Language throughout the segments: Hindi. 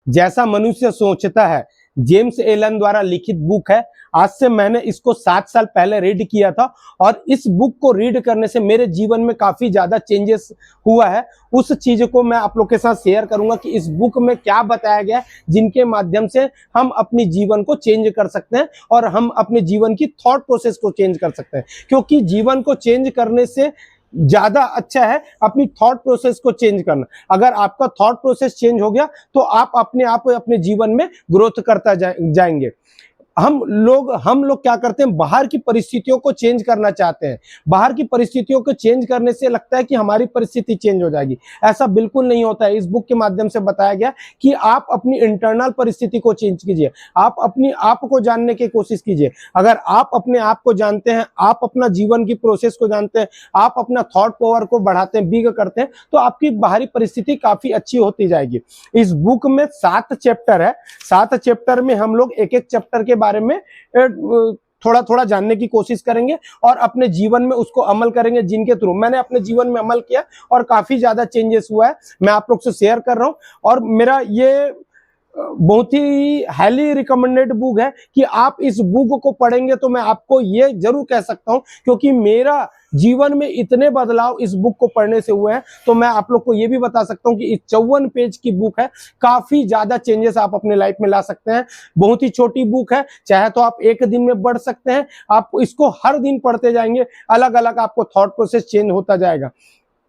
जैसा मनुष्य सोचता है, जेम्स एलन द्वारा लिखित बुक है। आज से मैंने इसको 7 साल पहले रीड किया था और इस बुक को रीड करने से मेरे जीवन में काफी ज्यादा चेंजेस हुआ है। उस चीज को मैं आप लोग के साथ शेयर करूंगा कि इस बुक में क्या बताया गया है, जिनके माध्यम से हम अपनी जीवन को चेंज कर सकते हैं और हम अपने जीवन की थॉट प्रोसेस को चेंज कर सकते हैं। क्योंकि जीवन को चेंज करने से ज्यादा अच्छा है अपनी थॉट प्रोसेस को चेंज करना। अगर आपका थॉट प्रोसेस चेंज हो गया तो आप अपने जीवन में ग्रोथ करता जाएंगे। हम लोग क्या करते हैं, बाहर की परिस्थितियों को चेंज करना चाहते हैं। बाहर की परिस्थितियों को चेंज करने से लगता है कि हमारी परिस्थिति चेंज हो जाएगी। ऐसा बिल्कुल नहीं होता है। इस बुक के माध्यम से बताया गया कि आप अपनी इंटरनल परिस्थिति को चेंज कीजिए, आप अपनी आप को जानने की कोशिश कीजिए। अगर आप अपने आप को जानते हैं, आप अपना जीवन की प्रोसेस को जानते हैं, आप अपना थॉट पावर को बढ़ाते हैं, बिग करते हैं, तो आपकी बाहरी परिस्थिति काफी अच्छी होती जाएगी। इस बुक में 7 चैप्टर है। 7 चैप्टर में हम लोग एक एक चैप्टर के बारे में थोड़ा थोड़ा जानने की कोशिश करेंगे और अपने जीवन में उसको अमल करेंगे, जिनके थ्रू मैंने अपने जीवन में अमल किया और काफी ज्यादा चेंजेस हुआ है। मैं आप लोग से शेयर कर रहा हूं और मेरा ये बहुत ही हाईली रिकमेंडेड बुक है कि आप इस बुक को पढ़ेंगे तो मैं आपको ये जरूर कह सकता हूं, क्योंकि मेरा जीवन में इतने बदलाव इस बुक को पढ़ने से हुए हैं। तो मैं आप लोग को ये भी बता सकता हूं कि इस 54 पेज की बुक है, काफी ज्यादा चेंजेस आप अपने लाइफ में ला सकते हैं। बहुत ही छोटी बुक है, चाहे तो आप एक दिन में पढ़ सकते हैं। आप इसको हर दिन पढ़ते जाएंगे, अलग अलग आपको थॉट प्रोसेस चेंज होता जाएगा।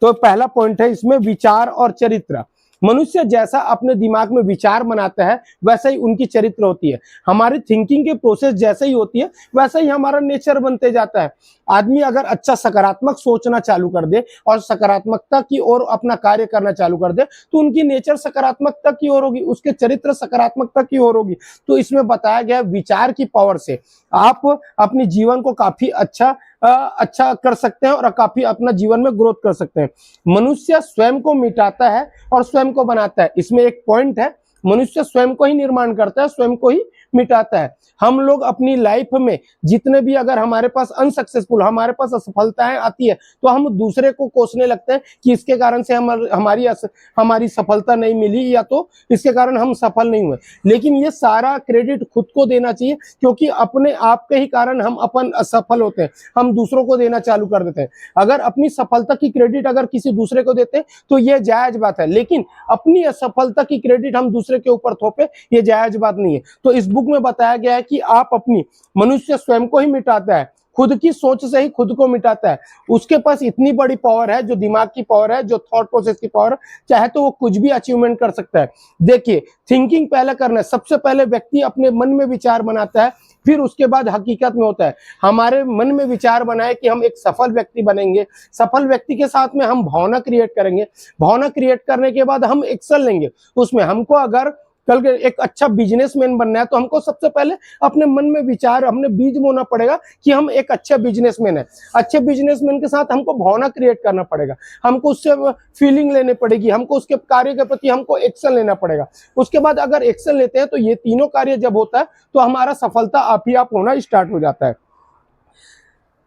तो पहला पॉइंट है इसमें विचार और चरित्र। मनुष्य जैसा अपने दिमाग में विचार बनाता है वैसा ही उनकी चरित्र होती है। हमारी थिंकिंग के प्रोसेस जैसे ही होती है वैसा ही हमारा नेचर बनते जाता है। आदमी अगर अच्छा सकारात्मक सोचना चालू कर दे और सकारात्मकता की ओर अपना कार्य करना चालू कर दे तो उनकी नेचर सकारात्मकता की ओर होगी, उसके चरित्र सकारात्मकता की ओर होगी। तो इसमें बताया गया विचार की पावर से आप अपने जीवन को काफी अच्छा कर सकते हैं और काफी अपना जीवन में ग्रोथ कर सकते हैं। मनुष्य स्वयं को मिटाता है और स्वयं को बनाता है। इसमें एक पॉइंट है, मनुष्य स्वयं को ही निर्माण करता है, स्वयं को ही मिटाता है। हम लोग अपनी लाइफ में जितने भी अगर हमारे पास अनसक्सेसफुल, हमारे पास असफलताएं आती है तो हम दूसरे को कोसने लगते हैं कि इसके कारण से हमारी सफलता नहीं मिली या तो इसके कारण हम सफल नहीं हुए। लेकिन ये सारा क्रेडिट खुद को देना चाहिए, क्योंकि अपने आप के ही कारण हम अपन असफल होते हैं, हम दूसरों को देना चालू कर देते हैं। अगर अपनी सफलता की क्रेडिट अगर किसी दूसरे को देते हैं तो ये जायज बात है, लेकिन अपनी असफलता की क्रेडिट हम दूसरे के ऊपर थोपे, ये जायज बात नहीं है। तो इस बुक में बताया गया है कि आप अपनी मनुष्य स्वयं को ही मिटाता है, खुद की सोच से ही खुद को मिटाता है। उसके पास इतनी बड़ी पावर है, जो दिमाग की पावर है, जो थॉट प्रोसेस की पावर है, चाहे तो वो कुछ भी अचीवमेंट कर सकता है। देखिए, थिंकिंग पहले करना है। सबसे पहले व्यक्ति अपने मन में विचार बनाता है, फिर उसके बाद हकीकत में होता है। हमारे मन में विचार बनाए कि हम एक सफल व्यक्ति बनेंगे, सफल व्यक्ति के साथ में हम भावना क्रिएट करेंगे, भावना क्रिएट करने के बाद हम एक्शन लेंगे उसमें। हमको अगर कल के एक अच्छा बिजनेसमैन बनना है तो हमको सबसे पहले अपने मन में विचार, हमने बीज बोना पड़ेगा कि हम एक अच्छे बिजनेसमैन है। अच्छे बिजनेसमैन के साथ हमको भावना क्रिएट करना पड़ेगा, हमको उससे फीलिंग लेनी पड़ेगी, हमको उसके कार्य के प्रति हमको एक्शन लेना पड़ेगा। उसके बाद अगर एक्शन लेते हैं तो ये तीनों कार्य जब होता है तो हमारा सफलता आप ही आप होना स्टार्ट हो जाता है।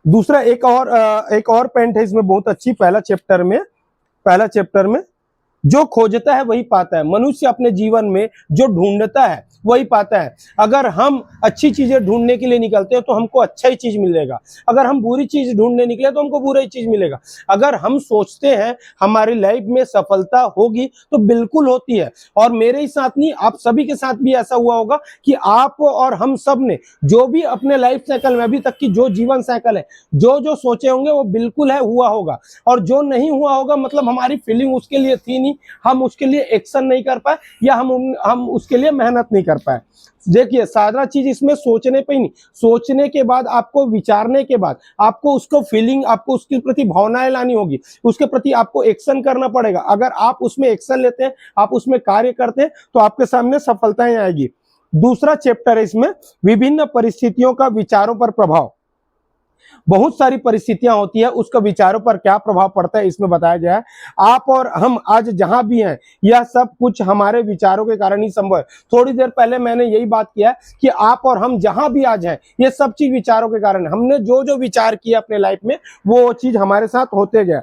दूसरा एक और पॉइंट है इसमें बहुत अच्छी, पहला चैप्टर में जो खोजता है वही पाता है। मनुष्य अपने जीवन में जो ढूंढता है वही पाता है। अगर हम अच्छी चीजें ढूंढने के लिए निकलते हैं तो हमको अच्छा ही चीज मिलेगा, अगर हम बुरी चीज ढूंढने निकले तो हमको बुरा ही चीज मिलेगा। अगर हम सोचते हैं हमारी लाइफ में सफलता होगी तो बिल्कुल होती है। और मेरे ही साथ नहीं, आप सभी के साथ भी ऐसा हुआ होगा कि आप और हम सब ने जो भी अपने लाइफ साइकिल में अभी तक की जो जीवन साइकिल है, जो जो सोचे होंगे वो बिल्कुल है हुआ होगा, और जो नहीं हुआ होगा मतलब हमारी फीलिंग उसके लिए थी नहीं, हम उसके लिए एक्शन नहीं कर पाए या हम उसके लिए मेहनत नहीं कर पाए। देखिए, सारा चीज इसमें सोचने पे ही नहीं, सोचने के बाद आपको, विचारने के बाद आपको उसको फीलिंग, आपको उसके प्रति भावनाएं लानी होगी, उसके प्रति आपको एक्शन करना पड़ेगा। अगर आप उसमें एक्शन लेते हैं, आप उसमें कार्य करते हैं तो आपके सामने सफलताएं आएगी। दूसरा चैप्टर है इसमें विभिन्न परिस्थितियों का विचारों पर प्रभाव। बहुत सारी परिस्थितियां होती है, उसका विचारों पर क्या प्रभाव पड़ता है इसमें बताया गया है। आप और हम आज जहां भी हैं यह सब कुछ हमारे विचारों के कारण ही संभव है। थोड़ी देर पहले मैंने यही बात किया कि आप और हम जहां भी आज हैं ये सब चीज विचारों के कारण, हमने जो जो विचार किया अपने लाइफ में वो चीज हमारे साथ होते गया।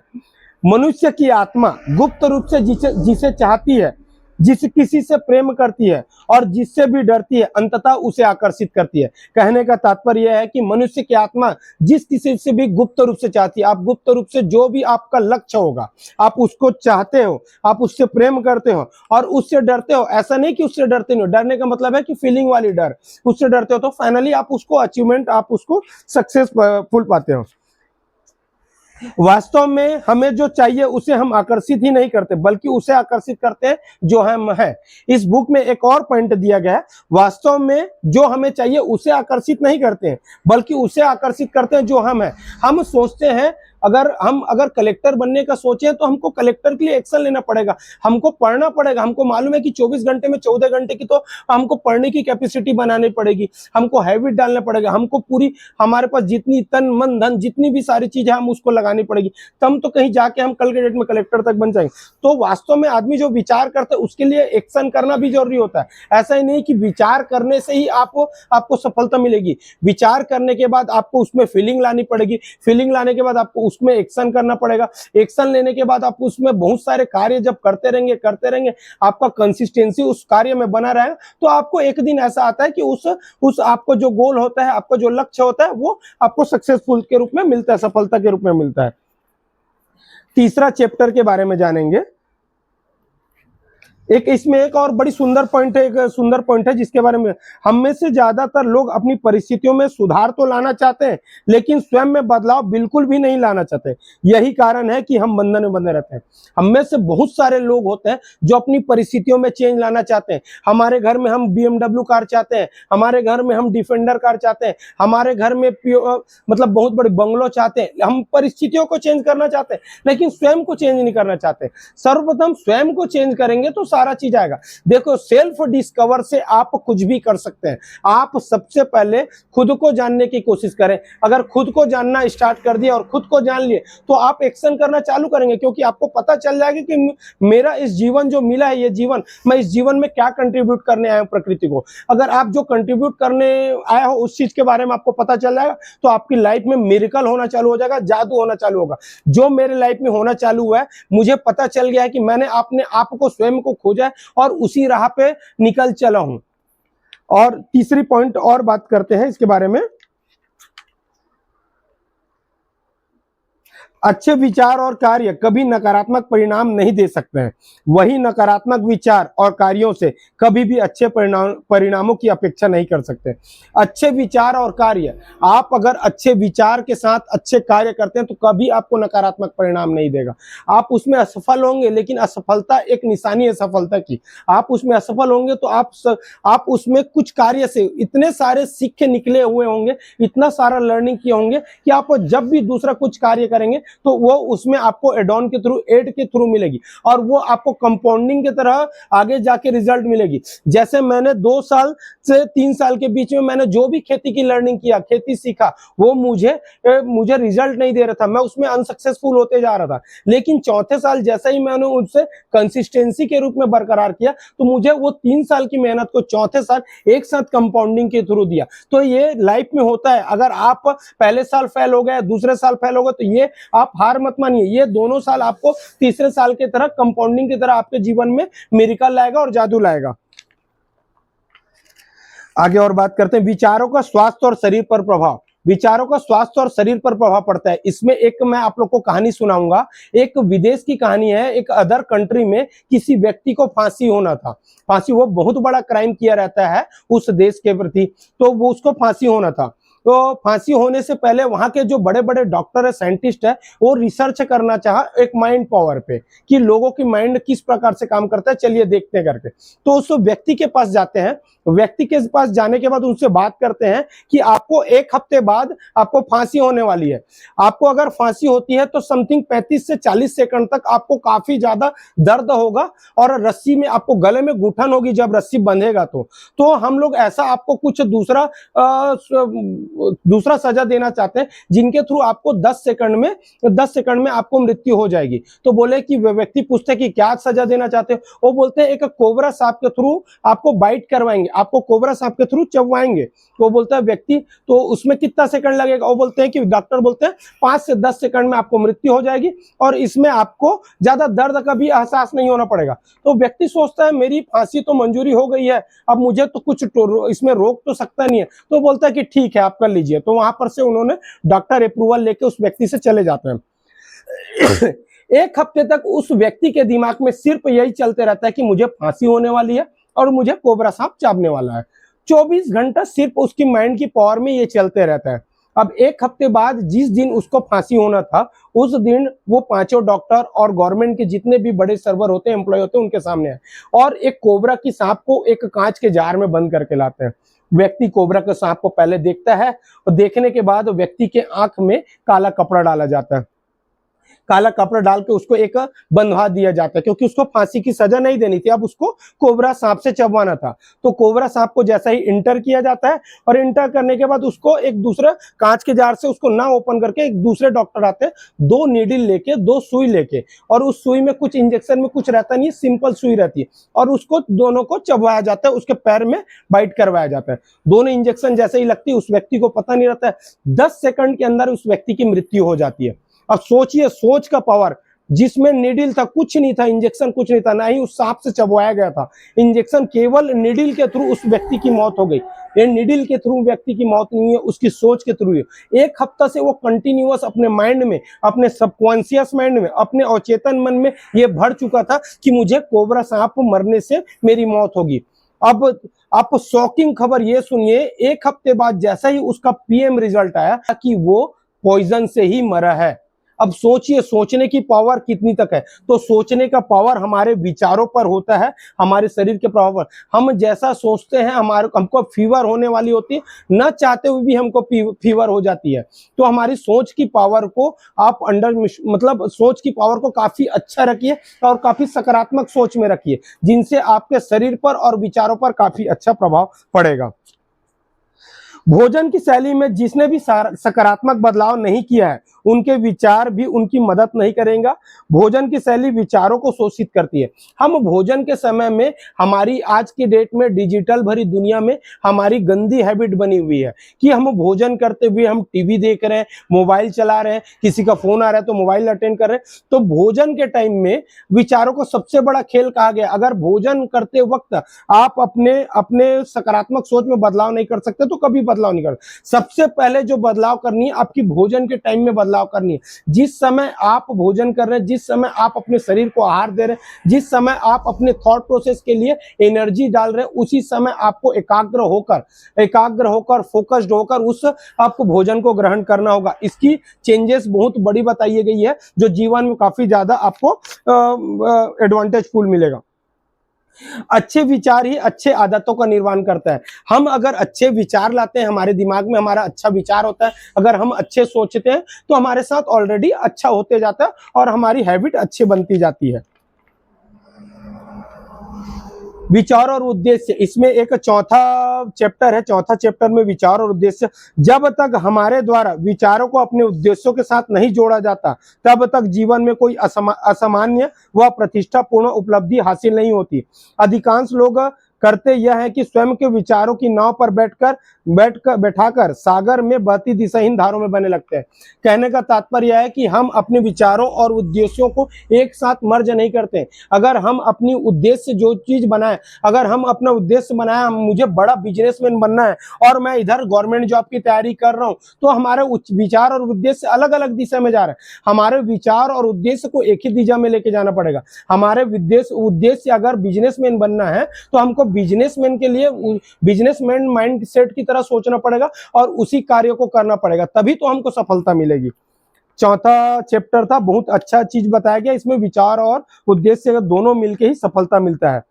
मनुष्य की आत्मा गुप्त रूप से जिसे चाहती है जिस किसी से प्रेम करती है और जिससे भी डरती है अंततः उसे आकर्षित करती है। कहने का तात्पर्य यह है कि मनुष्य की आत्मा जिस किसी से भी गुप्त रूप से चाहती है, आप गुप्त रूप से जो भी आपका लक्ष्य होगा आप उसको चाहते हो, आप उससे प्रेम करते हो और उससे डरते हो। ऐसा नहीं कि उससे डरते नहीं हो, डरने का मतलब है कि फीलिंग वाली डर, उससे डरते हो तो फाइनली आप उसको अचीवमेंट, आप उसको सक्सेसफुल पाते हो। वास्तव में हमें जो चाहिए उसे हम आकर्षित ही नहीं करते बल्कि उसे आकर्षित करते हैं जो हम हैं। इस बुक में एक और पॉइंट दिया गया है, वास्तव में जो हमें चाहिए उसे आकर्षित नहीं करते हैं बल्कि उसे आकर्षित करते हैं जो हम हैं। हम सोचते हैं अगर कलेक्टर बनने का सोचे तो हमको कलेक्टर के लिए एक्शन लेना पड़ेगा, हमको पढ़ना पड़ेगा। हमको मालूम है कि 24 घंटे में 14 घंटे की तो हमको पढ़ने की कैपेसिटी बनानी पड़ेगी, हमको हैबिट डालना पड़ेगा, हमको पूरी हमारे पास जितनी तन मन धन जितनी भी सारी चीजें हम उसको लगानी पड़ेगी, तब तो कहीं जाके हम कल के डेट में कलेक्टर तक बन जाएंगे। तो वास्तव में आदमी जो विचार करता है उसके लिए एक्शन करना भी जरूरी होता है। ऐसा ही नहीं कि विचार करने से ही आपको सफलता मिलेगी, विचार करने के बाद आपको उसमें फीलिंग लानी पड़ेगी, फीलिंग लाने के बाद आपको उसमें एक्शन करना पड़ेगा, एक्शन लेने के बाद आप उसमें बहुत सारे कार्य जब करते रहेंगे आपका कंसिस्टेंसी उस कार्य में बना रहेगा तो आपको एक दिन ऐसा आता है कि उस आपको जो गोल होता है, आपका जो लक्ष्य होता है वो आपको सक्सेसफुल के रूप में मिलता है, सफलता के रूप में मिलता है। तीसरा चैप्टर के बारे में जानेंगे। इसमें एक और बड़ी सुंदर पॉइंट है जिसके बारे में हम में से ज्यादातर लोग अपनी परिस्थितियों में सुधार तो लाना चाहते हैं लेकिन स्वयं में बदलाव बिल्कुल भी नहीं लाना चाहते। यही कारण है कि हम बंधन में बंधे रहते हैं। हम में से बहुत सारे लोग होते हैं जो अपनी परिस्थितियों में चेंज लाना चाहते हैं। हमारे घर में हम BMW कार चाहते हैं, हमारे घर में हम डिफेंडर कार चाहते हैं, हमारे घर में मतलब बहुत बड़े बंगलो चाहते हैं। हम परिस्थितियों को चेंज करना चाहते हैं लेकिन स्वयं को चेंज नहीं करना चाहते। सर्वप्रथम स्वयं को चेंज करेंगे तो सारा चीज आएगा। देखो, सेल्फ डिस्कवर से आप कुछ भी कर सकते हैं। आप सबसे पहले खुद को जानने की कोशिश करें। अगर खुद को जानना स्टार्ट कर दिया और खुद को जान लिए तो आप एक्शन करना चालू करेंगे, क्योंकि आपको पता चल जाएगा कि मेरा इस जीवन जो मिला है, ये जीवन, मैं इस जीवन में क्या कंट्रीब्यूट करने आया हूं प्रकृति को। अगर आप जो कंट्रीब्यूट करने आया हो उस चीज के बारे में आपको पता चल जाएगा तो आपकी लाइफ में मिरेकल होना चालू हो जाएगा, जादू होना चालू होगा। जो मेरे लाइफ में होना चालू हुआ है, मुझे पता चल गया है कि मैंने अपने आप को, स्वयं को खोजा और उसी राह पे निकल चला हूं। और तीसरी पॉइंट और बात करते हैं इसके बारे में। अच्छे विचार और कार्य कभी नकारात्मक परिणाम नहीं दे सकते हैं, वही नकारात्मक विचार और कार्यों से कभी भी अच्छे परिणामों की अपेक्षा नहीं कर सकते। अच्छे विचार और कार्य, आप अगर अच्छे विचार के साथ अच्छे कार्य करते हैं तो कभी आपको नकारात्मक परिणाम नहीं देगा। आप उसमें असफल होंगे लेकिन असफलता एक निशानी है सफलता की। आप उसमें असफल होंगे तो आप उसमें कुछ कार्य से इतने सारे सीख के निकले हुए होंगे, इतना सारा लर्निंग किए होंगे कि आप जब भी दूसरा कुछ कार्य करेंगे तो वो उसमें आपको एड ऑन के थ्रू, एड के थ्रू मिलेगी और वो आपको कंपाउंडिंग की तरह आगे जाके रिजल्ट मिलेगी। जैसे मैंने 2 साल से 3 साल के बीच में मैंने जो भी खेती की लर्निंग किया, खेती सीखा, वो मुझे रिजल्ट नहीं दे रहा था, मैं उसमें अनसक्सेसफुल होते जा रहा था। लेकिन चौथे साल जैसे ही मैंने उससे कंसिस्टेंसी के रूप में बरकरार किया तो मुझे वो 3 साल की मेहनत को चौथे साल एक साथ कंपाउंडिंग के थ्रू दिया। तो ये लाइफ में होता है। अगर आप पहले साल फेल हो गए, दूसरे साल फेल हो गए, तो ये आप हार मत मानिए, ये दोनों साल आपको तीसरे साल की तरह कंपाउंडिंग की तरह आपके जीवन में मिरेकल लाएगा और जादू लाएगा। आगे और बात करते हैं विचारों का स्वास्थ्य और शरीर पर प्रभाव। विचारों का स्वास्थ्य और शरीर पर प्रभाव पड़ता है। इसमें एक मैं आप लोग को कहानी सुनाऊंगा। एक विदेश की कहानी है। एक अदर कंट्री में किसी व्यक्ति को फांसी होना था। फांसी, वो बहुत बड़ा क्राइम किया रहता है उस देश के प्रति, तो वो उसको फांसी होना था। तो फांसी होने से पहले वहां के जो बड़े बड़े डॉक्टर है, साइंटिस्ट है, वो रिसर्च करना चाहा एक माइंड पावर पे कि लोगों की माइंड किस प्रकार से काम करता है, चलिए देखते हैं करके। तो उस व्यक्ति के पास जाते हैं। व्यक्ति के पास जाने के बाद उनसे बात करते हैं कि आपको 1 हफ्ते बाद आपको फांसी होने वाली है। आपको अगर फांसी होती है तो समथिंग 35 से 40 सेकंड तक आपको काफी ज्यादा दर्द होगा और रस्सी में आपको गले में घुटन होगी जब रस्सी बंधेगा। तो हम लोग ऐसा आपको कुछ दूसरा दूसरा सजा देना चाहते हैं जिनके थ्रू आपको 10 सेकंड में आपको मृत्यु हो जाएगी। तो बोले कि व्यक्ति पूछते हैं कि क्या सजा देना चाहते हो, वो बोलते हैं एक कोबरा सांप के थ्रू आपको बाइट करवाएंगे, आपको कोबरा सांप के थ्रू चबवाएंगे। तो बोलता है व्यक्ति तो उसमें कितना सेकंड लगेगा, वो बोलते हैं कि डॉक्टर बोलते हैं 5 से 10 सेकंड में आपको मृत्यु हो जाएगी और इसमें आपको ज्यादा दर्द का भी एहसास नहीं होना पड़ेगा। तो व्यक्ति सोचता है मेरी फांसी तो मंजूरी हो गई है, अब मुझे तो कुछ इसमें रोक तो सकता नहीं है। तो बोलता है कि ठीक है आप कर लीजिए। तो वहां पर से उन्होंने डॉक्टर अप्रूवल लेके उस व्यक्ति से चले जाते हैं। एक हफ्ते तक उस व्यक्ति के दिमाग में सिर्फ यही चलते रहता है कि मुझे फांसी होने वाली है और मुझे कोबरा सांप चाबने वाला है। 24 घंटा सिर्फ उसकी माइंड की पावर में ये चलते रहता है। अब एक हफ्ते बाद जिस दिन उसको फांसी होना था, उस दिन वो पांचों डॉक्टर और गवर्नमेंट के जितने भी बड़े सर्वर होते हैं, एम्प्लॉय होते हैं, उनके सामने आए और एक कोबरा की सांप को एक कांच के जार में बंद करके लाते हैं। व्यक्ति कोबरा के सांप को पहले देखता है और देखने के बाद व्यक्ति के आंख में काला कपड़ा डाला जाता है। काला कपड़ा डाल के उसको एक बंधवा दिया जाता है क्योंकि उसको फांसी की सजा नहीं देनी थी, अब उसको कोबरा सांप से चबवाना था। तो कोबरा सांप को जैसा ही इंटर किया जाता है और इंटर करने के बाद उसको एक दूसरे कांच के जार से उसको ना ओपन करके एक दूसरे डॉक्टर आते हैं, 2 नीडल लेके, 2 सुई लेके, और उस सुई में कुछ इंजेक्शन में कुछ रहता नहीं है, सिंपल सुई रहती है और उसको दोनों को चबवाया जाता है, उसके पैर में बाइट करवाया जाता है। दोनों इंजेक्शन जैसे ही लगती है उस व्यक्ति को पता नहीं रहता है, 10 सेकंड के अंदर उस व्यक्ति की मृत्यु हो जाती है। अब सोचिए सोच का पावर, जिसमें नीडल था, कुछ नहीं था, इंजेक्शन कुछ नहीं था, ना ही उस सांप से चबवाया गया था, इंजेक्शन केवल नीडल के थ्रू उस व्यक्ति की मौत हो गई। ये नीडल के थ्रू व्यक्ति की मौत नहीं है, उसकी सोच के थ्रू है। एक हफ्ता से वो कंटिन्यूअस अपने माइंड में, अपने सबकॉन्शियस माइंड में, अपने अचेतन मन में ये भर चुका था कि मुझे कोबरा सांप मरने से मेरी मौत होगी। अब आप शॉकिंग खबर ये सुनिए, एक हफ्ते बाद जैसा ही उसका पीएम रिजल्ट आया कि वो पॉइजन से ही मरा है। अब सोचिए सोचने की पावर कितनी तक है। तो सोचने का पावर हमारे विचारों पर होता है, हमारे शरीर के प्रभाव पर। हम जैसा सोचते हैं हमको फीवर होने वाली होती है, न चाहते हुए भी हमको फीवर हो जाती है। तो हमारी सोच की पावर को आप सोच की पावर को काफी अच्छा रखिए और काफी सकारात्मक सोच में रखिए, जिनसे आपके शरीर पर और विचारों पर काफी अच्छा प्रभाव पड़ेगा। भोजन की शैली में जिसने भी सकारात्मक बदलाव नहीं किया है, उनके विचार भी उनकी मदद नहीं करेगा। भोजन की शैली विचारों को शोषित करती है। हम भोजन के समय में, हमारी आज की डेट में डिजिटल भरी दुनिया में हमारी गंदी हैबिट बनी हुई है कि हम भोजन करते हुए हम टीवी देख रहे हैं, मोबाइल चला रहे हैं, किसी का फोन आ रहा है तो मोबाइल अटेंड कर रहे हैं। तो भोजन के टाइम में विचारों को सबसे बड़ा खेल कहा गया। अगर भोजन करते वक्त आप अपने सकारात्मक सोच में बदलाव नहीं कर सकते तो कभी बदलाव नहीं कर। सबसे पहले जो बदलाव करनी है, आपकी भोजन के टाइम में बदलाव करनी है। जिस समय आप भोजन कर रहे हैं, जिस समय आप अपने शरीर को आहार दे रहे हैं, जिस समय आप अपने थॉट प्रोसेस के लिए एनर्जी डाल रहे हैं, उसी समय आपको एकाग्र होकर फोकस्ड होकर उस आपको भोजन को ग्रहण करना होगा। इसकी चेंजेस बहुत बड़ी बताई गई है, जो जीवन में काफी ज्यादा आपको एडवांटेजफुल मिलेगा। अच्छे विचार ही अच्छे आदतों का निर्माण करता है। हम अगर अच्छे विचार लाते हैं, हमारे दिमाग में हमारा अच्छा विचार होता है, अगर हम अच्छे सोचते हैं तो हमारे साथ ऑलरेडी अच्छा होते जाता है और हमारी हैबिट अच्छी बनती जाती है। विचार और उद्देश्य, इसमें एक चौथा चैप्टर है। चौथा चैप्टर में विचार और उद्देश्य। जब तक हमारे द्वारा विचारों को अपने उद्देश्यों के साथ नहीं जोड़ा जाता, तब तक जीवन में कोई असामान्य व प्रतिष्ठापूर्ण उपलब्धि हासिल नहीं होती। अधिकांश लोग करते यह है कि स्वयं के विचारों की नाव पर बैठाकर सागर में बहती दिशाहीन धारों में बहने लगते हैं। कहने का तात्पर्य यह है कि हम अपने विचारों और उद्देश्यों को एक साथ मर्ज नहीं करते। अगर हम अपनी उद्देश्य जो चीज बनाए, अगर हम अपना उद्देश्य बनाया मुझे बड़ा बिजनेसमैन बनना है और मैं इधर गवर्नमेंट जॉब की तैयारी कर रहा हूँ, तो हमारे विचार और उद्देश्य अलग अलग दिशा में जा रहे हैं। हमारे विचार और उद्देश्य को एक ही दिशा में लेके जाना पड़ेगा। हमारे उद्देश्य अगर बिजनेसमैन बनना है तो हमको बिजनेसमैन के लिए बिजनेसमैन माइंड सेट की तरह सोचना पड़ेगा और उसी कार्य को करना पड़ेगा, तभी तो हमको सफलता मिलेगी। चौथा चैप्टर था, बहुत अच्छा चीज बताया गया। इसमें विचार और उद्देश्य दोनों मिलके ही सफलता मिलता है।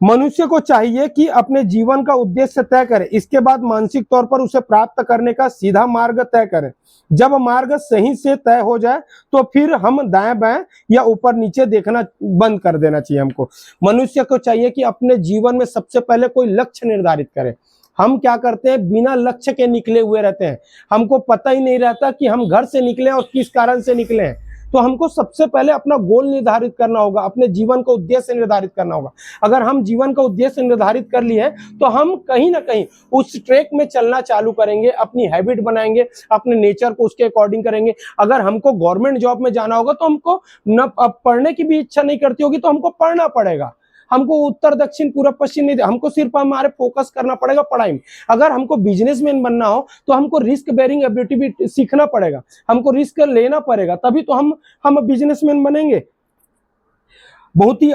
मनुष्य को चाहिए कि अपने जीवन का उद्देश्य तय करे, इसके बाद मानसिक तौर पर उसे प्राप्त करने का सीधा मार्ग तय करें। जब मार्ग सही से तय हो जाए तो फिर हम दाएं बाएं या ऊपर नीचे देखना बंद कर देना चाहिए। हमको मनुष्य को चाहिए कि अपने जीवन में सबसे पहले कोई लक्ष्य निर्धारित करे। हम क्या करते हैं, बिना लक्ष्य के निकले हुए रहते हैं। हमको पता ही नहीं रहता कि हम घर से निकले और किस कारण से निकले हैं। तो हमको सबसे पहले अपना गोल निर्धारित करना होगा, अपने जीवन का उद्देश्य निर्धारित करना होगा। अगर हम जीवन का उद्देश्य निर्धारित कर लिए तो हम कहीं ना कहीं उस ट्रैक में चलना चालू करेंगे, अपनी हैबिट बनाएंगे, अपने नेचर को उसके अकॉर्डिंग करेंगे। अगर हमको गवर्नमेंट जॉब में जाना होगा तो हमको न अब पढ़ने की भी इच्छा नहीं करती होगी तो हमको पढ़ना पड़ेगा। हमको उत्तर दक्षिण पूर्व पश्चिम नहीं, हमको सिर्फ हमारे फोकस करना पड़ेगा पढ़ाई में। अगर हमको बिजनेसमैन बनना हो तो हमको रिस्क बेरिंग एबिलिटी भी सीखना पड़ेगा, हमको रिस्क लेना पड़ेगा, तभी तो हम बिजनेसमैन बनेंगे। बहुत ही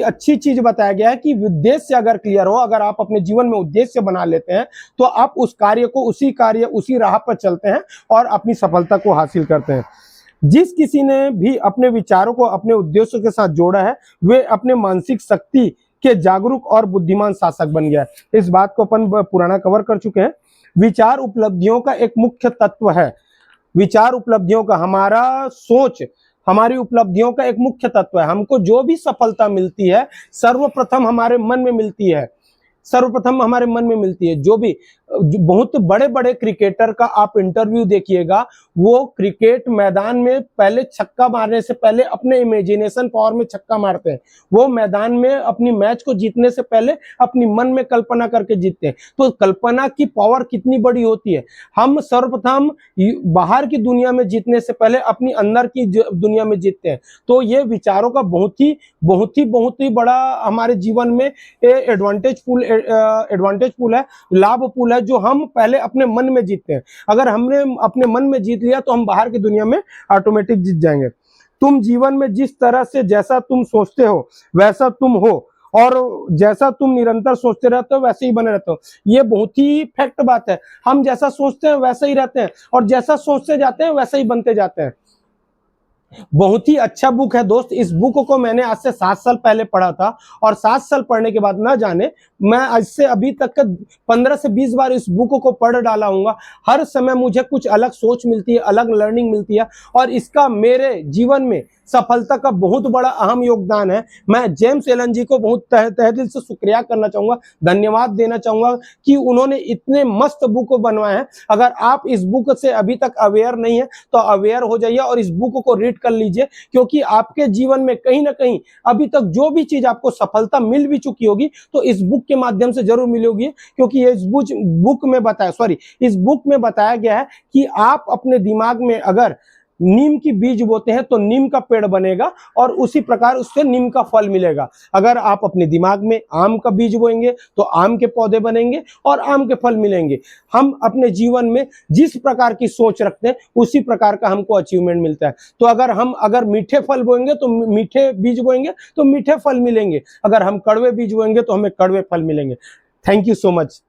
अच्छी चीज बताया गया है कि उद्देश्य अगर क्लियर हो, अगर आप अपने जीवन में उद्देश्य बना लेते हैं तो आप उस कार्य को उसी राह पर चलते हैं और अपनी सफलता को हासिल करते हैं। जिस किसी ने भी अपने विचारों को अपने उद्देश्यों के साथ जोड़ा है वे अपने मानसिक शक्ति के जागरूक और बुद्धिमान शासक बन गया है। इस बात को अपन पुराना कवर कर चुके हैं। विचार उपलब्धियों का एक मुख्य तत्व है। विचार उपलब्धियों का, हमारा सोच हमारी उपलब्धियों का एक मुख्य तत्व है। हमको जो भी सफलता मिलती है सर्वप्रथम हमारे मन में मिलती है, सर्वप्रथम हमारे मन में मिलती है। जो बहुत बड़े बड़े क्रिकेटर का आप इंटरव्यू देखिएगा, वो क्रिकेट मैदान में पहले छक्का मारने से पहले अपने इमेजिनेशन पावर में छक्का मारते हैं। वो मैदान में अपनी मैच को जीतने से पहले अपनी मन में कल्पना करके जीतते हैं। तो कल्पना की पावर कितनी बड़ी होती है। हम सर्वप्रथम बाहर की दुनिया में जीतने से पहले अपनी अंदर की दुनिया में जीतते हैं। तो ये विचारों का बहुत ही बड़ा हमारे जीवन में एडवांटेज पूल है, लाभ पूल है, जो हम पहले अपने मन में जीतते हैं। अगर हमने अपने मन में जीत लिया तो हम बाहर की दुनिया में ऑटोमेटिक जीत जाएंगे। तुम जीवन में जिस तरह से जैसा तुम सोचते हो वैसा तुम हो, और जैसा तुम निरंतर सोचते रहते हो वैसे ही बने रहते हो। ये बहुत ही फैक्ट बात है। हम जैसा सोचते हैं वैसे ही रहते हैं और जैसा सोचते जाते हैं वैसे ही बनते जाते हैं। बहुत ही अच्छा बुक है दोस्त। इस बुक को मैंने आज से 7 साल पहले पढ़ा था और 7 साल पढ़ने के बाद ना जाने मैं आज से अभी तक का 15 से 20 बार इस बुक को पढ़ डाला हूँगा। हर समय मुझे कुछ अलग सोच मिलती है, अलग लर्निंग मिलती है और इसका मेरे जीवन में सफलता का बहुत बड़ा अहम योगदान है। मैं जेम्स एलन जी को बहुत तहे दिल से शुक्रिया करना चाहूंगा, धन्यवाद देना चाहूंगा कि उन्होंने इतने मस्त बुक बनवाए हैं। अगर आप इस बुक से अभी तक अवेयर नहीं है तो अवेयर हो जाइए और इस बुक को रीड कर लीजिए, क्योंकि आपके जीवन में कहीं ना कहीं अभी तक जो भी चीज आपको सफलता मिल भी चुकी होगी तो इस बुक के माध्यम से जरूर मिली होगी। क्योंकि इस बुक में बताया गया है कि आप अपने दिमाग में अगर नीम की बीज बोते हैं तो नीम का पेड़ बनेगा और उसी प्रकार उससे नीम का फल मिलेगा। अगर आप अपने दिमाग में आम का बीज बोएंगे तो आम के पौधे बनेंगे और आम के फल मिलेंगे। हम अपने जीवन में जिस प्रकार की सोच रखते हैं उसी प्रकार का हमको अचीवमेंट मिलता है। तो अगर मीठे फल बोएंगे तो मीठे बीज बोएंगे तो मीठे फल मिलेंगे, अगर हम कड़वे बीज बोएंगे तो हमें कड़वे फल मिलेंगे। Thank you so much.